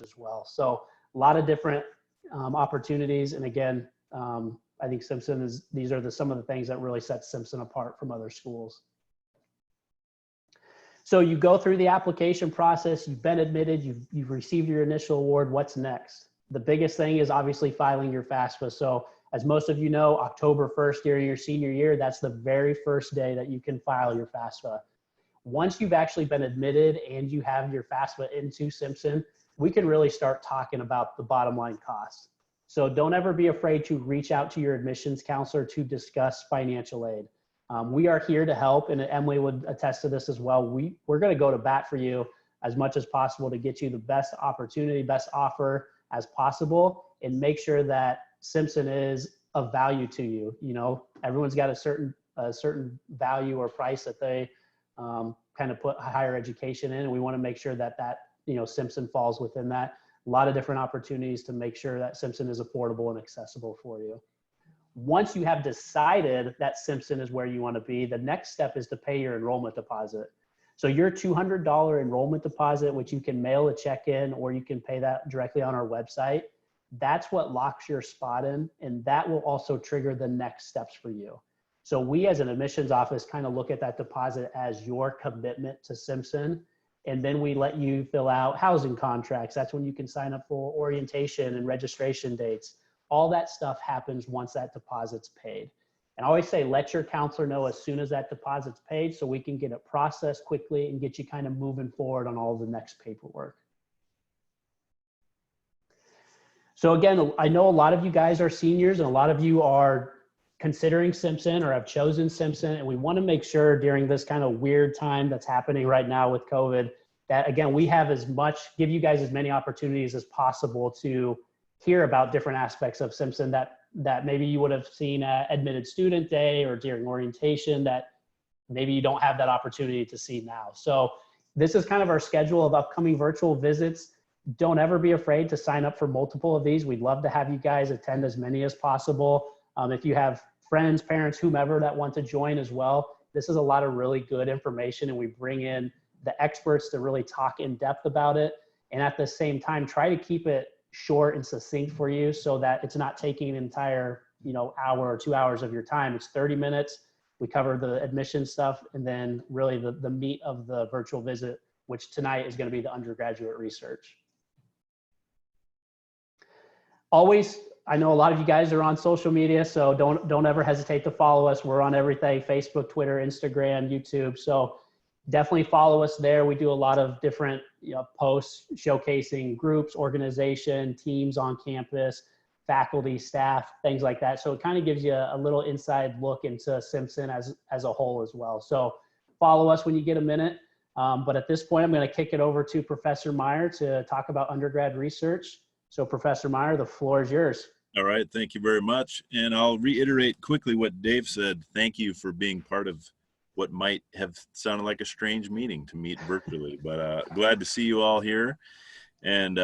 as well. So a lot of different opportunities. And again, I think Simpson these are some of the things that really set Simpson apart from other schools. So you go through the application process, you've been admitted, you've received your initial award. What's next? The biggest thing is obviously filing your FAFSA. So as most of you know, October 1st during your senior year, that's the very first day that you can file your FAFSA. Once you've actually been admitted and you have your FAFSA into Simpson, we can really start talking about the bottom line costs. So don't ever be afraid to reach out to your admissions counselor to discuss financial aid. We are here to help, and Emily would attest to this as well. We're going to go to bat for you as much as possible to get you the best opportunity, best offer as possible, and make sure that Simpson is of value to you. You know, everyone's got a certain value or price that they kind of put higher education in, and we want to make sure that Simpson falls within that. A lot of different opportunities to make sure that Simpson is affordable and accessible for you. Once you have decided that Simpson is where you want to be, the next step is to pay your enrollment deposit. So your $200 enrollment deposit, which you can mail a check in or you can pay that directly on our website, that's what locks your spot in, and that will also trigger the next steps for you. So we as an admissions office kind of look at that deposit as your commitment to Simpson, and then we let you fill out housing contracts. That's when you can sign up for orientation and registration dates. All that stuff happens once that deposit's paid. And I always say, let your counselor know as soon as that deposit's paid so we can get it processed quickly and get you kind of moving forward on all the next paperwork. So again, I know a lot of you guys are seniors and a lot of you are considering Simpson or have chosen Simpson. And we want to make sure during this kind of weird time that's happening right now with COVID, that again, we have give you guys as many opportunities as possible to hear about different aspects of Simpson that maybe you would have seen at Admitted Student Day or during orientation that maybe you don't have that opportunity to see now. So this is kind of our schedule of upcoming virtual visits. Don't ever be afraid to sign up for multiple of these. We'd love to have you guys attend as many as possible. If you have friends, parents, whomever that want to join as well, this is a lot of really good information, and we bring in the experts to really talk in depth about it. And at the same time, try to keep it short and succinct for you so that it's not taking an entire hour or 2 hours of your time. It's 30 minutes. We cover the admission stuff, and then really the meat of the virtual visit, which tonight is going to be the undergraduate research. Always, I know a lot of you guys are on social media, so don't ever hesitate to follow us. We're on everything: Facebook, Twitter, Instagram, YouTube. So definitely follow us there. We do a lot of different posts showcasing groups, organization, teams on campus, faculty, staff, things like that. So it kind of gives you a little inside look into Simpson as a whole as well. So follow us when you get a minute. But at this point, I'm going to kick it over to Professor Meyer to talk about undergrad research. So Professor Meyer, the floor is yours. All right, thank you very much. And I'll reiterate quickly what Dave said. Thank you for being part of what might have sounded like a strange meeting to meet virtually, but glad to see you all here. And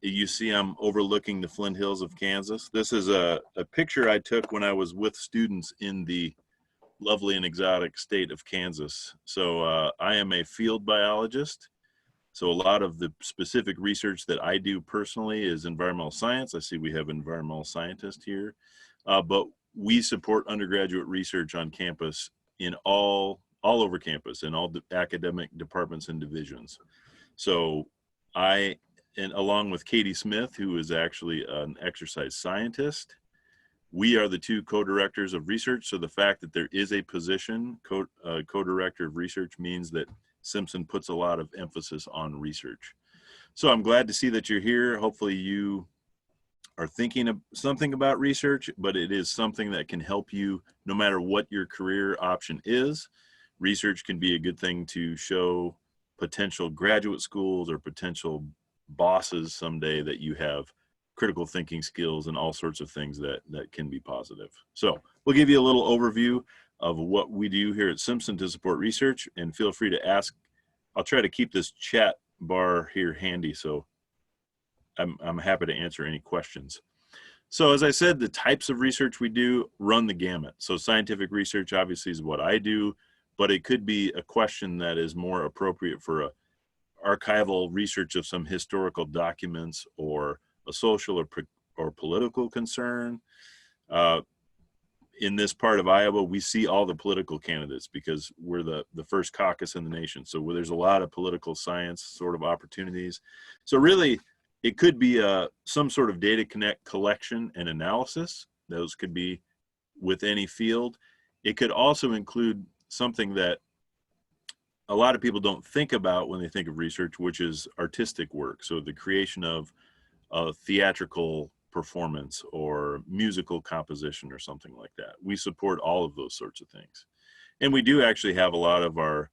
you see I'm overlooking the Flint Hills of Kansas. This is a picture I took when I was with students in the lovely and exotic state of Kansas. So I am a field biologist. So a lot of the specific research that I do personally is environmental science. I see we have an environmental scientist here, but we support undergraduate research on campus in all over campus in all the academic departments and divisions. So and along with Katie Smith, who is actually an exercise scientist, we are the two co-directors of research. So the fact that there is a position, co-director of research, means that Simpson puts a lot of emphasis on research. So I'm glad to see that you're here. Hopefully you are thinking of something about research, but it is something that can help you no matter what your career option is. Research can be a good thing to show potential graduate schools or potential bosses someday that you have critical thinking skills and all sorts of things that can be positive. So we'll give you a little overview of what we do here at Simpson to support research, and feel free to ask. I'll try to keep this chat bar here handy, so I'm happy to answer any questions. So as I said, the types of research we do run the gamut. So scientific research obviously is what I do, but it could be a question that is more appropriate for archival research of some historical documents or a social or political concern. In this part of Iowa, we see all the political candidates because we're the first caucus in the nation. So there's a lot of political science sort of opportunities. So really, it could be some sort of data collection and analysis. Those could be with any field. It could also include something that a lot of people don't think about when they think of research, which is artistic work. So the creation of a theatrical performance or musical composition or something like that. We support all of those sorts of things. And we do actually have a lot of our,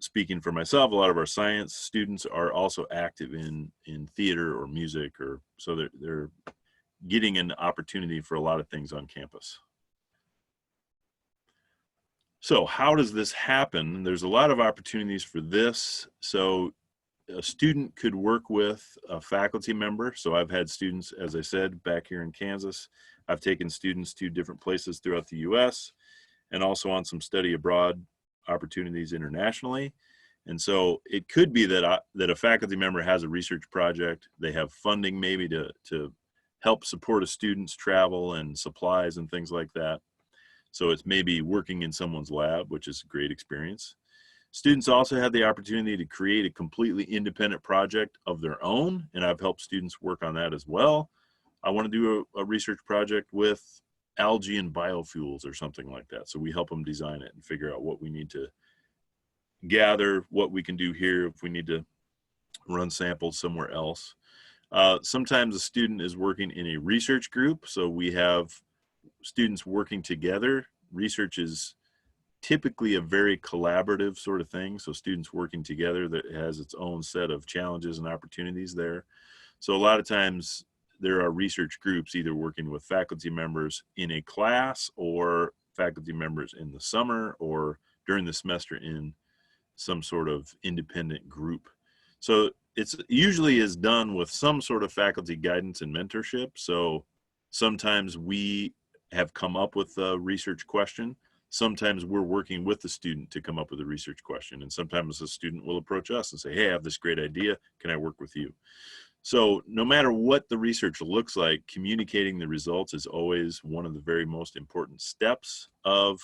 speaking for myself, a lot of our science students are also active in theater or music, or so they're getting an opportunity for a lot of things on campus. So how does this happen? There's a lot of opportunities for this. So a student could work with a faculty member. So I've had students, as I said, back here in Kansas. I've taken students to different places throughout the US and also on some study abroad opportunities internationally. And so it could be that that a faculty member has a research project. They have funding maybe to help support a student's travel and supplies and things like that. So it's maybe working in someone's lab, which is a great experience. Students also have the opportunity to create a completely independent project of their own, and I've helped students work on that as well. I want to do a research project with algae and biofuels or something like that. So we help them design it and figure out what we need to gather, what we can do here if we need to run samples somewhere else. Sometimes a student is working in a research group, so we have students working together. Research is typically a very collaborative sort of thing. So students working together, that has its own set of challenges and opportunities there. So a lot of times there are research groups either working with faculty members in a class or faculty members in the summer or during the semester in some sort of independent group. So it's usually is done with some sort of faculty guidance and mentorship. So sometimes we have come up with a research question. Sometimes we're working with the student to come up with a research question. And sometimes the student will approach us and say, hey, I have this great idea. Can I work with you? So no matter what the research looks like, communicating the results is always one of the very most important steps of,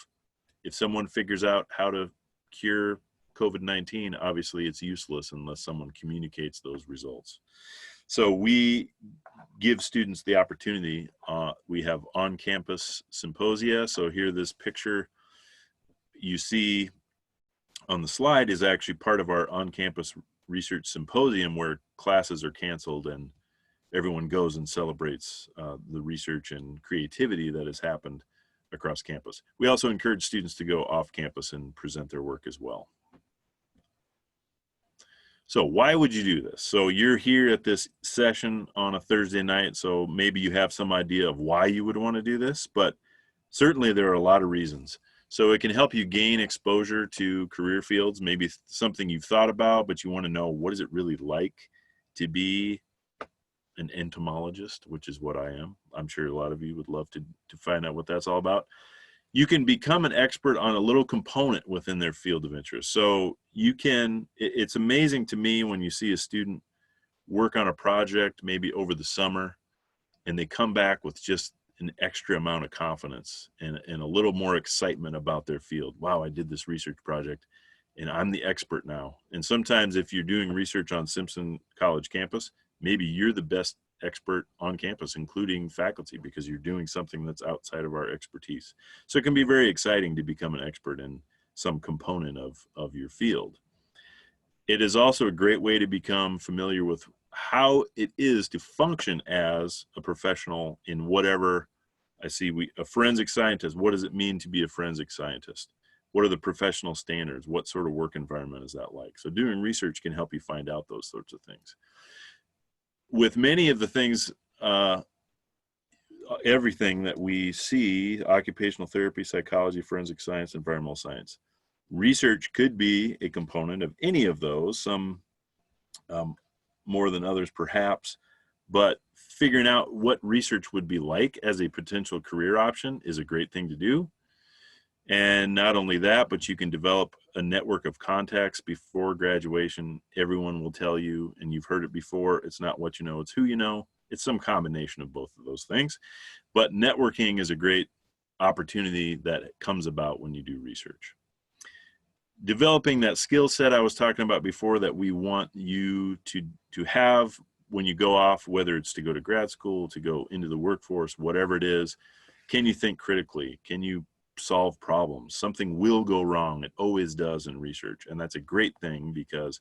if someone figures out how to cure COVID-19, obviously it's useless unless someone communicates those results. So we give students the opportunity. We have on-campus symposia. So here, this picture you see on the slide is actually part of our on-campus research symposium, where classes are canceled and everyone goes and celebrates the research and creativity that has happened across campus. We also encourage students to go off campus and present their work as well. So why would you do this? So you're here at this session on a Thursday night, so maybe you have some idea of why you would want to do this, but certainly there are a lot of reasons. So it can help you gain exposure to career fields, maybe something you've thought about, but you want to know, what is it really like to be an entomologist, which is what I am. I'm sure a lot of you would love to find out what that's all about. You can become an expert on a little component within their field of interest. So you can, it's amazing to me when you see a student work on a project maybe over the summer and they come back with just an extra amount of confidence and a little more excitement about their field. Wow, I did this research project and I'm the expert now. And sometimes if you're doing research on Simpson College campus, maybe you're the best expert on campus, including faculty, because you're doing something that's outside of our expertise. So it can be very exciting to become an expert in some component of your field. It is also a great way to become familiar with how it is to function as a professional in whatever. I see a forensic scientist. What does it mean to be a forensic scientist? What are the professional standards? What sort of work environment is that like? So doing research can help you find out those sorts of things. With many of the things, everything that we see, occupational therapy, psychology, forensic science, environmental science, research could be a component of any of those, some more than others perhaps, but figuring out what research would be like as a potential career option is a great thing to do. And not only that, but you can develop a network of contacts before graduation. Everyone will tell you, and you've heard it before, it's not what you know, it's who you know. It's some combination of both of those things. But networking is a great opportunity that comes about when you do research. Developing that skill set I was talking about before that we want you to have when you go off, whether it's to go to grad school, to go into the workforce, whatever it is. Can you think critically? Can you solve problems? Something will go wrong. It always does in research. And that's a great thing, because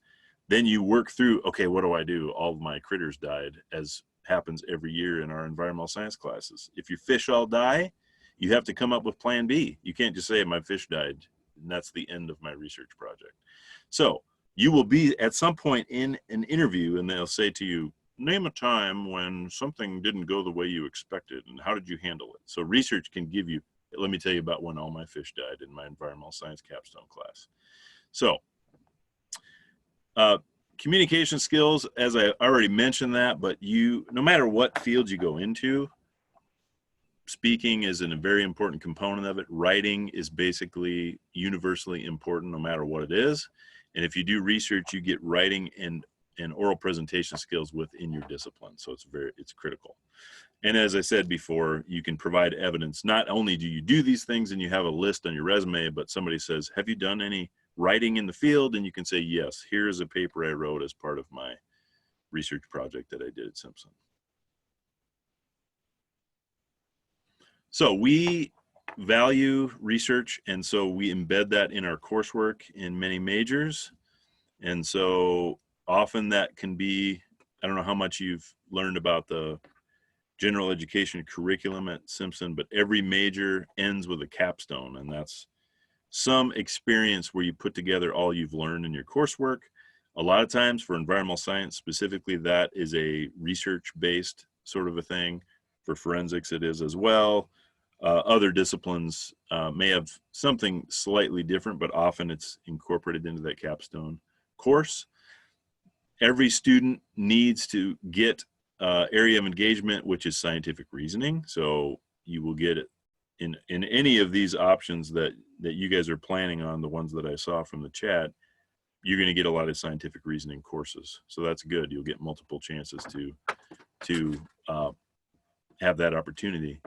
then you work through, okay, what do I do? All of my critters died, as happens every year in our environmental science classes. If your fish all die, you have to come up with plan B. You can't just say my fish died, and that's the end of my research project. So you will be at some point in an interview, and they'll say to you, name a time when something didn't go the way you expected, and how did you handle it? So research can give you, let me tell you about when all my fish died in my environmental science capstone class. So communication skills, as I already mentioned that, but no matter what field you go into, speaking is a very important component of it. Writing is basically universally important no matter what it is. And if you do research, you get writing and oral presentation skills within your discipline. So it's critical. And as I said before, you can provide evidence. Not only do you do these things and you have a list on your resume, but somebody says, have you done any writing in the field? And you can say, yes, here's a paper I wrote as part of my research project that I did at Simpson. So we value research, and so we embed that in our coursework in many majors. And so often that can be, I don't know how much you've learned about the general education curriculum at Simpson, but every major ends with a capstone, and that's some experience where you put together all you've learned in your coursework. A lot of times for environmental science specifically, that is a research-based sort of a thing. For forensics, it is as well. Other disciplines may have something slightly different, but often it's incorporated into that capstone course. Every student needs to get area of engagement, which is scientific reasoning. So you will get it in any of these options that you guys are planning on, the ones that I saw from the chat. You're going to get a lot of scientific reasoning courses. So that's good. You'll get multiple chances to have that opportunity.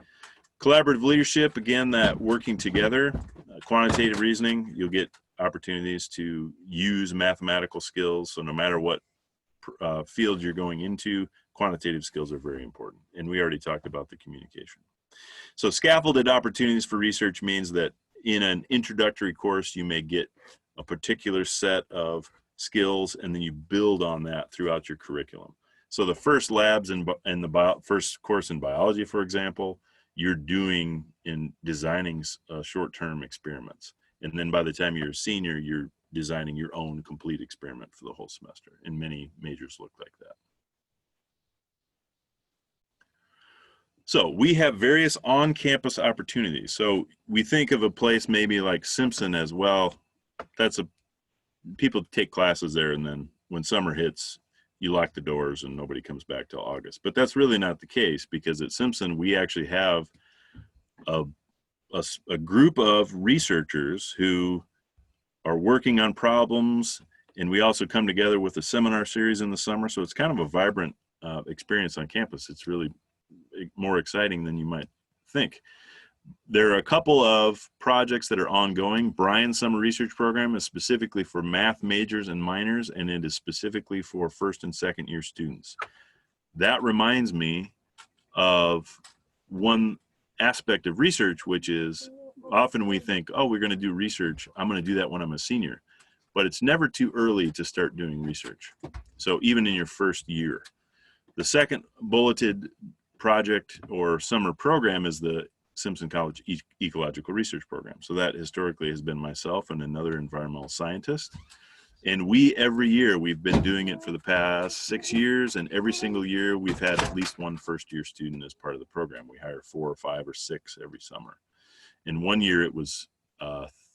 Collaborative leadership, again, that working together. Quantitative reasoning, you'll get opportunities to use mathematical skills. So no matter what field you're going into, quantitative skills are very important. And we already talked about the communication. So scaffolded opportunities for research means that in an introductory course, you may get a particular set of skills, and then you build on that throughout your curriculum. So the first labs in the first course in biology, for example, you're doing in designing short-term experiments. And then by the time you're a senior, you're designing your own complete experiment for the whole semester. And many majors look like that. So we have various on-campus opportunities. So we think of a place maybe like Simpson as well. People take classes there, and then when summer hits, you lock the doors and nobody comes back till August. But that's really not the case, because at Simpson, we actually have a group of researchers who are working on problems, and we also come together with a seminar series in the summer. So it's kind of a vibrant experience on campus. It's really more exciting than you might think. There are a couple of projects that are ongoing. Brian's summer research program is specifically for math majors and minors, and it is specifically for first and second year students. That reminds me of one aspect of research, which is often we think, oh, we're going to do research. I'm going to do that when I'm a senior. But it's never too early to start doing research. So even in your first year. The second bulleted project or summer program is the Simpson College Ecological Research Program. So that historically has been myself and another environmental scientist. And every year, we've been doing it for the past 6 years, and every single year we've had at least one first-year student as part of the program. We hire 4 or 5 or 6 every summer. And one year it was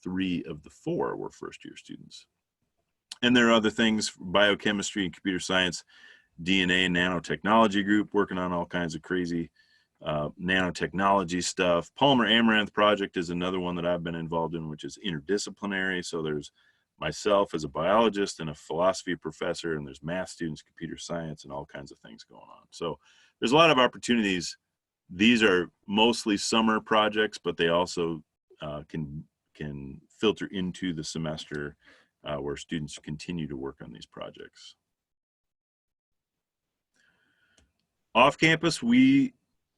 3 of the 4 were first-year students. And there are other things, biochemistry and computer science, DNA and nanotechnology group working on all kinds of crazy nanotechnology stuff. Polymer Amaranth project is another one that I've been involved in, which is interdisciplinary. So there's myself as a biologist and a philosophy professor, and there's math students, computer science, and all kinds of things going on. So there's a lot of opportunities. These are mostly summer projects, but they also can filter into the semester where students continue to work on these projects. Off campus,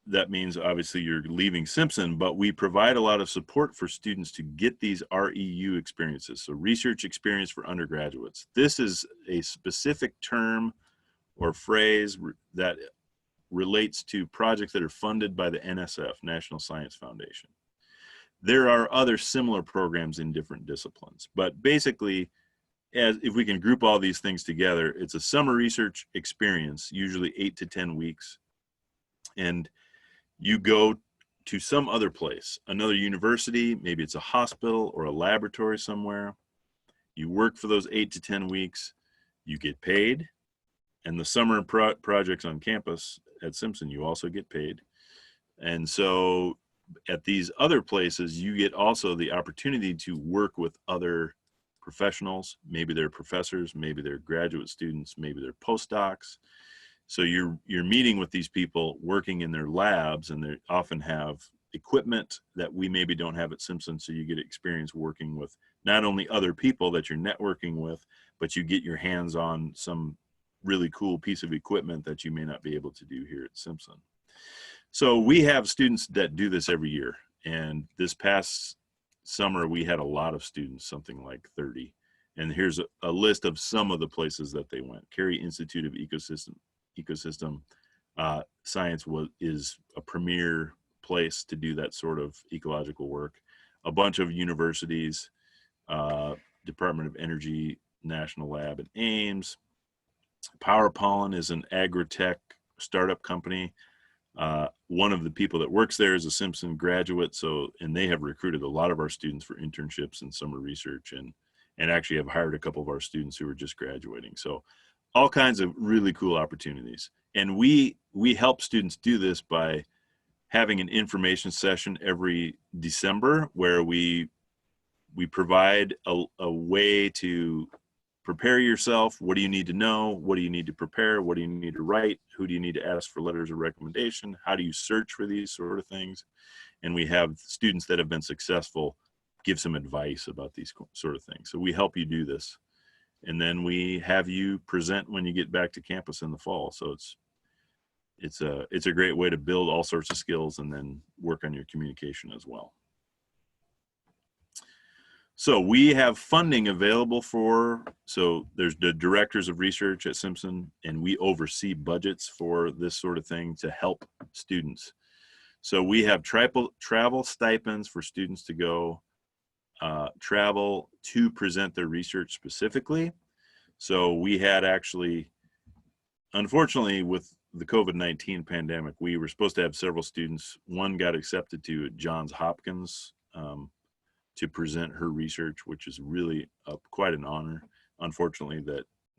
that means obviously you're leaving Simpson, but we provide a lot of support for students to get these REU experiences, so research experience for undergraduates. This is a specific term or phrase that relates to projects that are funded by the NSF, National Science Foundation. There are other similar programs in different disciplines, but basically, if we can group all these things together, it's a summer research experience, usually 8 to 10 weeks, and you go to some other place, another university, maybe it's a hospital or a laboratory somewhere. You work for those 8 to 10 weeks, you get paid, and the summer projects on campus at Simpson, you also get paid. And so at these other places, you get also the opportunity to work with other professionals. Maybe they're professors, maybe they're graduate students, maybe they're postdocs. So you're meeting with these people working in their labs, and they often have equipment that we maybe don't have at Simpson. So you get experience working with not only other people that you're networking with, but you get your hands on some really cool piece of equipment that you may not be able to do here at Simpson. So we have students that do this every year. And this past summer, we had a lot of students, something like 30. And here's a list of some of the places that they went. Cary Institute of Ecosystem Science is a premier place to do that sort of ecological work. A bunch of universities, Department of Energy National Lab in Ames. Power Pollen is an agri-tech startup company. One of the people that works there is a Simpson graduate, and they have recruited a lot of our students for internships and summer research, and actually have hired a couple of our students who are just graduating. So all kinds of really cool opportunities. And we help students do this by having an information session every December where we provide a way to prepare yourself. What do you need to know? What do you need to prepare? What do you need to write? Who do you need to ask for letters of recommendation? How do you search for these sort of things? And we have students that have been successful give some advice about these sort of things. So we help you do this. And then we have you present when you get back to campus in the fall. So it's a great way to build all sorts of skills and then work on your communication as well. So we have funding available so there's the directors of research at Simpson, and we oversee budgets for this sort of thing to help students. So we have travel stipends for students to go travel to present their research specifically. So we had actually, unfortunately, with the COVID-19 pandemic, we were supposed to have several students. One got accepted to Johns Hopkins to present her research, which is really quite an honor. Unfortunately,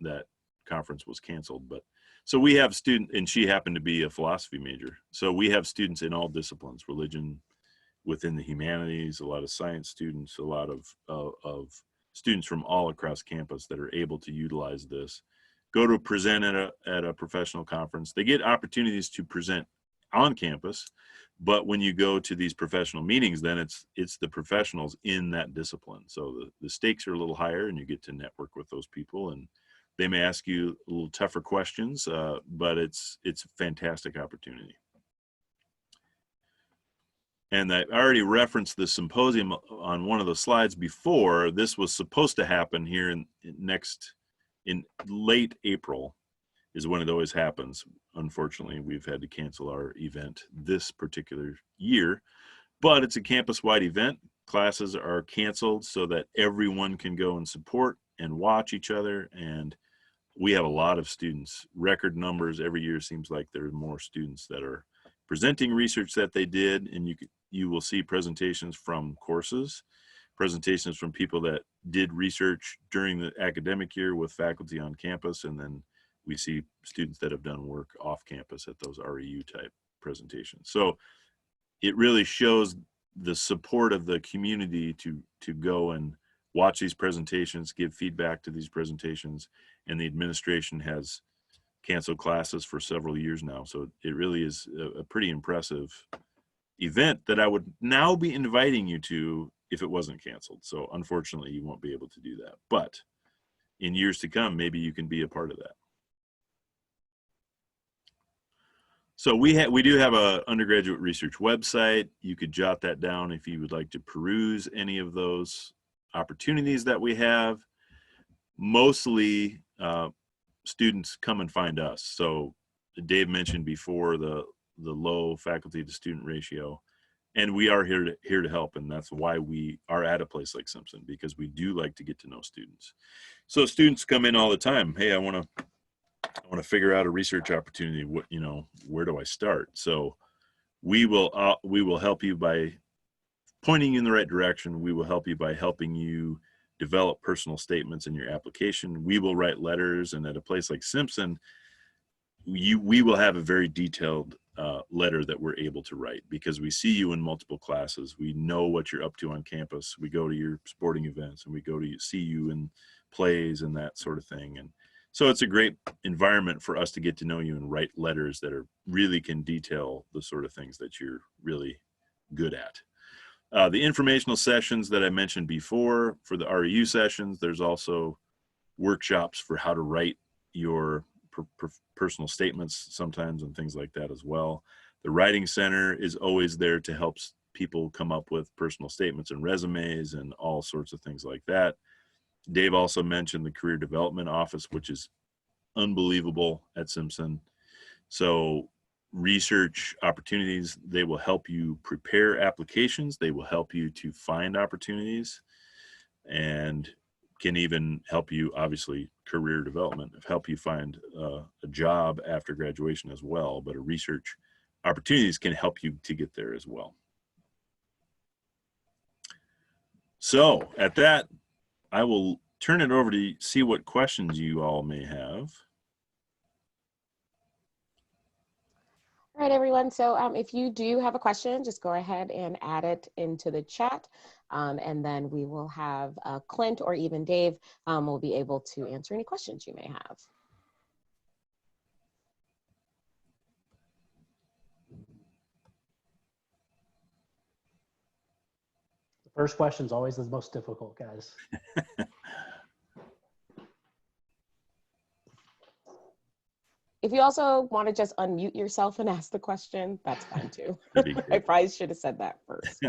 that conference was canceled. But so we have students, and she happened to be a philosophy major. So we have students in all disciplines, religion, within the humanities, a lot of science students, a lot of students from all across campus that are able to utilize this. Go to present at a professional conference. They get opportunities to present on campus, but when you go to these professional meetings, then it's the professionals in that discipline. So the stakes are a little higher, and you get to network with those people, and they may ask you a little tougher questions, but it's a fantastic opportunity. And I already referenced the symposium on one of the slides before. This was supposed to happen here in late April is when it always happens. Unfortunately, we've had to cancel our event this particular year, but it's a campus-wide event. Classes are canceled so that everyone can go and support and watch each other. And we have a lot of students, record numbers. Every year seems like there's more students that are presenting research that they did, and you will see presentations from courses, presentations from people that did research during the academic year with faculty on campus, and then we see students that have done work off campus at those REU type presentation. So it really shows the support of the community to go and watch these presentations, give feedback to these presentations, and the administration has canceled classes for several years now. So it really is a pretty impressive event that I would now be inviting you to if it wasn't canceled. So unfortunately, you won't be able to do that. But in years to come, maybe you can be a part of that. So we do have a undergraduate research website. You could jot that down if you would like to peruse any of those opportunities that we have. Mostly students come and find us. So Dave mentioned before the low faculty to student ratio, and we are here to help, and that's why we are at a place like Simpson, because we do like to get to know students. So students come in all the time. Hey, I want to figure out a research opportunity. What, where do I start? So we will help you by pointing you in the right direction. We will help you by helping you develop personal statements in your application. We will write letters, and at a place like Simpson, we will have a very detailed letter that we're able to write, because we see you in multiple classes. We know what you're up to on campus. We go to your sporting events, and we go to see you in plays and that sort of thing. And so it's a great environment for us to get to know you and write letters that really can detail the sort of things that you're really good at. The informational sessions that I mentioned before, for the REU sessions, there's also workshops for how to write your personal statements sometimes, and things like that as well. The Writing Center is always there to help people come up with personal statements and resumes and all sorts of things like that. Dave also mentioned the Career Development Office, which is unbelievable at Simpson. So research opportunities, they will help you prepare applications. They will help you to find opportunities, and can even help you, obviously, career development, help you find a job after graduation as well. But a research opportunities can help you to get there as well. So at that, I will turn it over to see what questions you all may have. All right, everyone. So if you do have a question, just go ahead and add it into the chat. And then we will have Clint or even Dave will be able to answer any questions you may have. The first question is always the most difficult, guys. If you also want to just unmute yourself and ask the question, that's fine too. I probably should have said that first.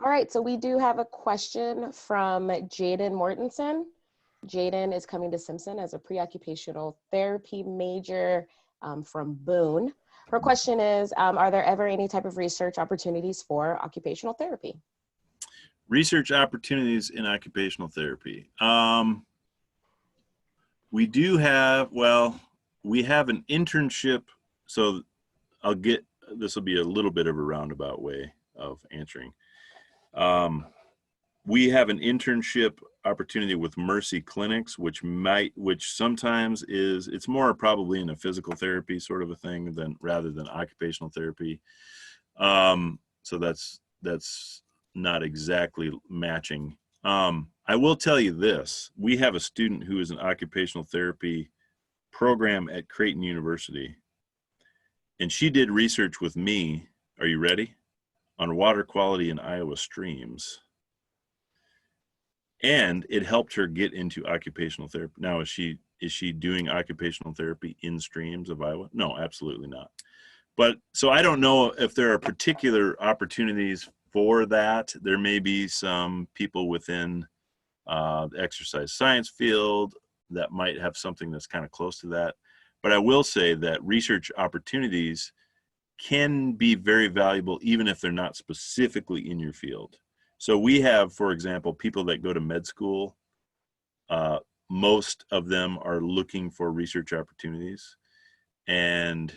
All right, so we do have a question from Jaden Mortensen. Jaden is coming to Simpson as a pre-occupational therapy major from Boone. Her question is, are there ever any type of research opportunities for occupational therapy? Research opportunities in occupational therapy. We do have, we have an internship. So this will be a little bit of a roundabout way of answering. We have an internship opportunity with Mercy Clinics, which sometimes it's more probably in a physical therapy sort of a thing rather than occupational therapy. So that's not exactly matching. I will tell you this: we have a student who is an occupational therapy program at Creighton University, and she did research with me. Are you ready? On water quality in Iowa streams. And it helped her get into occupational therapy. Now, is she doing occupational therapy in streams of Iowa? No, absolutely not. But so I don't know if there are particular opportunities for that. There may be some people within the exercise science field that might have something that's kind of close to that. But I will say that research opportunities can be very valuable even if they're not specifically in your field. So we have, for example, people that go to med school. Most of them are looking for research opportunities. And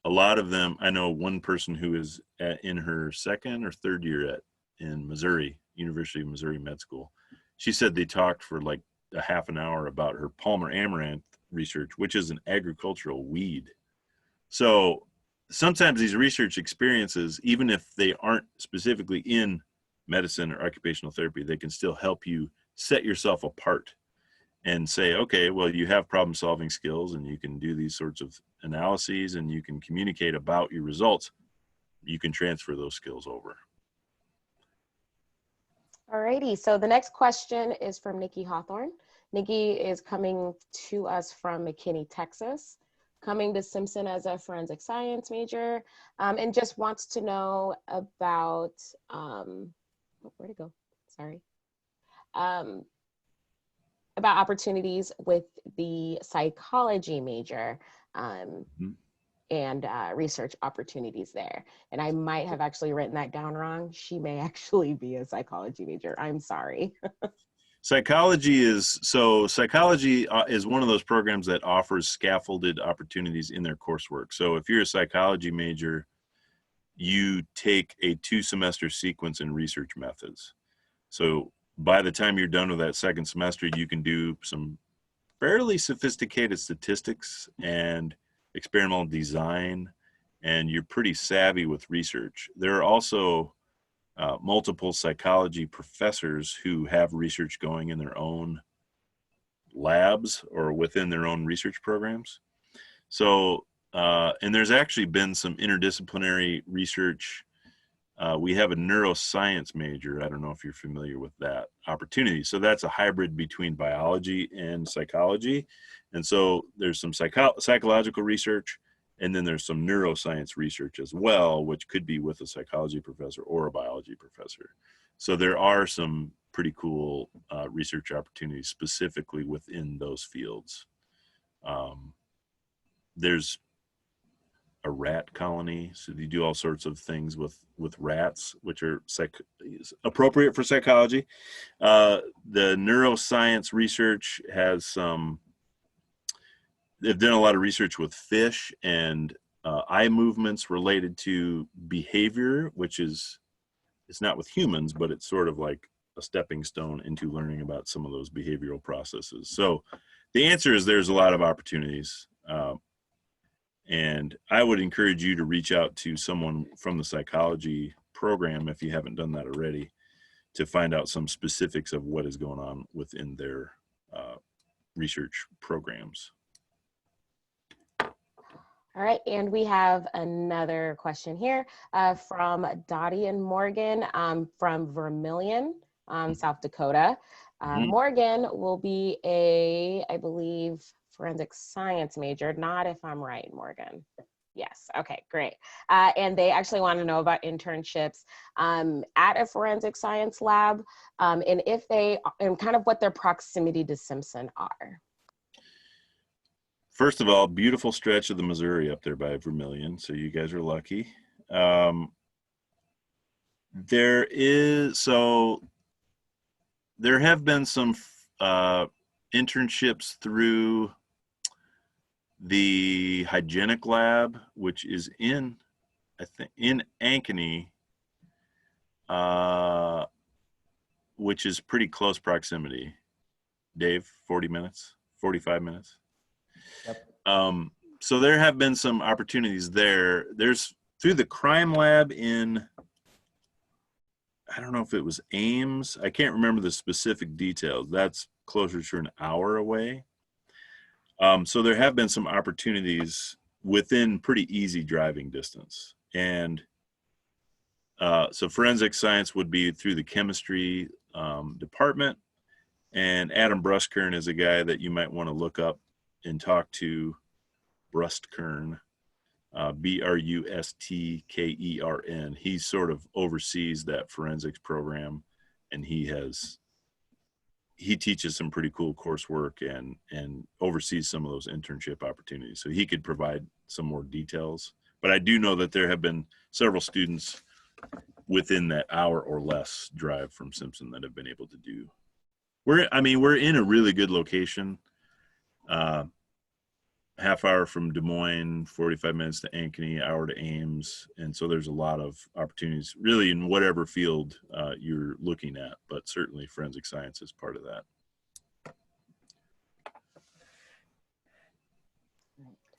a lot of them, I know one person who is in her second or third year in Missouri, University of Missouri Med School. She said they talked for like a half an hour about her Palmer amaranth research, which is an agricultural weed. So sometimes these research experiences, even if they aren't specifically in medicine or occupational therapy, they can still help you set yourself apart and say, okay, well, you have problem solving skills and you can do these sorts of analyses and you can communicate about your results. You can transfer those skills over. Alrighty, so the next question is from Nikki Hawthorne. Nikki is coming to us from McKinney, Texas, coming to Simpson as a forensic science major, and just wants to know about, where'd it go? Sorry. About opportunities with the psychology major and research opportunities there. And I might have actually written that down wrong. She may actually be a psychology major. I'm sorry. Psychology is one of those programs that offers scaffolded opportunities in their coursework. So if you're a psychology major, you take a 2-semester sequence in research methods. So by the time you're done with that second semester, you can do some fairly sophisticated statistics and experimental design, and you're pretty savvy with research. There are also multiple psychology professors who have research going in their own labs or within their own research programs. So, and there's actually been some interdisciplinary research. We have a neuroscience major. I don't know if you're familiar with that opportunity. So that's a hybrid between biology and psychology. And so there's some psychological research, and then there's some neuroscience research as well, which could be with a psychology professor or a biology professor. So there are some pretty cool research opportunities specifically within those fields. There's a rat colony, so you do all sorts of things with rats, which are appropriate for psychology. The neuroscience research has they've done a lot of research with fish and eye movements related to behavior, which is, it's not with humans, but it's sort of like a stepping stone into learning about some of those behavioral processes. So the answer is there's a lot of opportunities. And I would encourage you to reach out to someone from the psychology program, if you haven't done that already, to find out some specifics of what is going on within their research programs. All right, and we have another question here from Dottie and Morgan from Vermillion, South Dakota. Morgan will be I believe, forensic science major, not if I'm right, Morgan. Yes, okay, great. And they actually want to know about internships at a forensic science lab, and kind of what their proximity to Simpson are. First of all, beautiful stretch of the Missouri up there by Vermillion, so you guys are lucky. There have been some internships through the hygienic lab, which is in Ankeny, which is pretty close proximity. Dave, 40 minutes, 45 minutes. Yep. So there have been some opportunities there. There's through the crime lab in, I don't know if it was Ames. I can't remember the specific details. That's closer to an hour away. So there have been some opportunities within pretty easy driving distance. And so forensic science would be through the chemistry department. And Adam Brustkern is a guy that you might want to look up and talk to. Brustkern, Brustkern. He sort of oversees that forensics program, and he teaches some pretty cool coursework and oversees some of those internship opportunities. So he could provide some more details. But I do know that there have been several students within that hour or less drive from Simpson that have been able to do. We're in a really good location. Half hour from Des Moines, 45 minutes to Ankeny, hour to Ames. And so there's a lot of opportunities really in whatever field you're looking at, but certainly forensic science is part of that.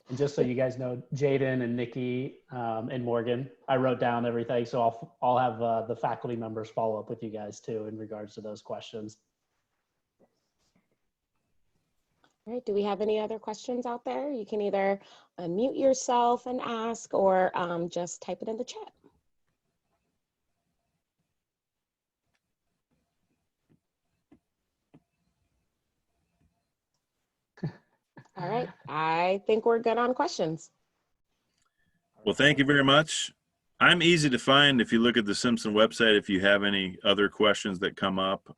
And just so you guys know, Jaden and Nikki and Morgan, I wrote down everything. So I'll have the faculty members follow up with you guys too in regards to those questions. All right, do we have any other questions out there? You can either unmute yourself and ask, or just type it in the chat. All right, I think we're good on questions. Well, thank you very much. I'm easy to find if you look at the Simpson website. If you have any other questions that come up,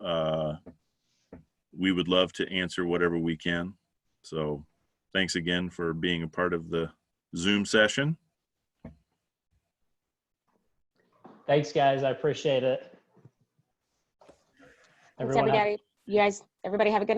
we would love to answer whatever we can. So thanks again for being a part of the Zoom session. Thanks, guys. I appreciate it. Thanks, everybody. Everybody have a good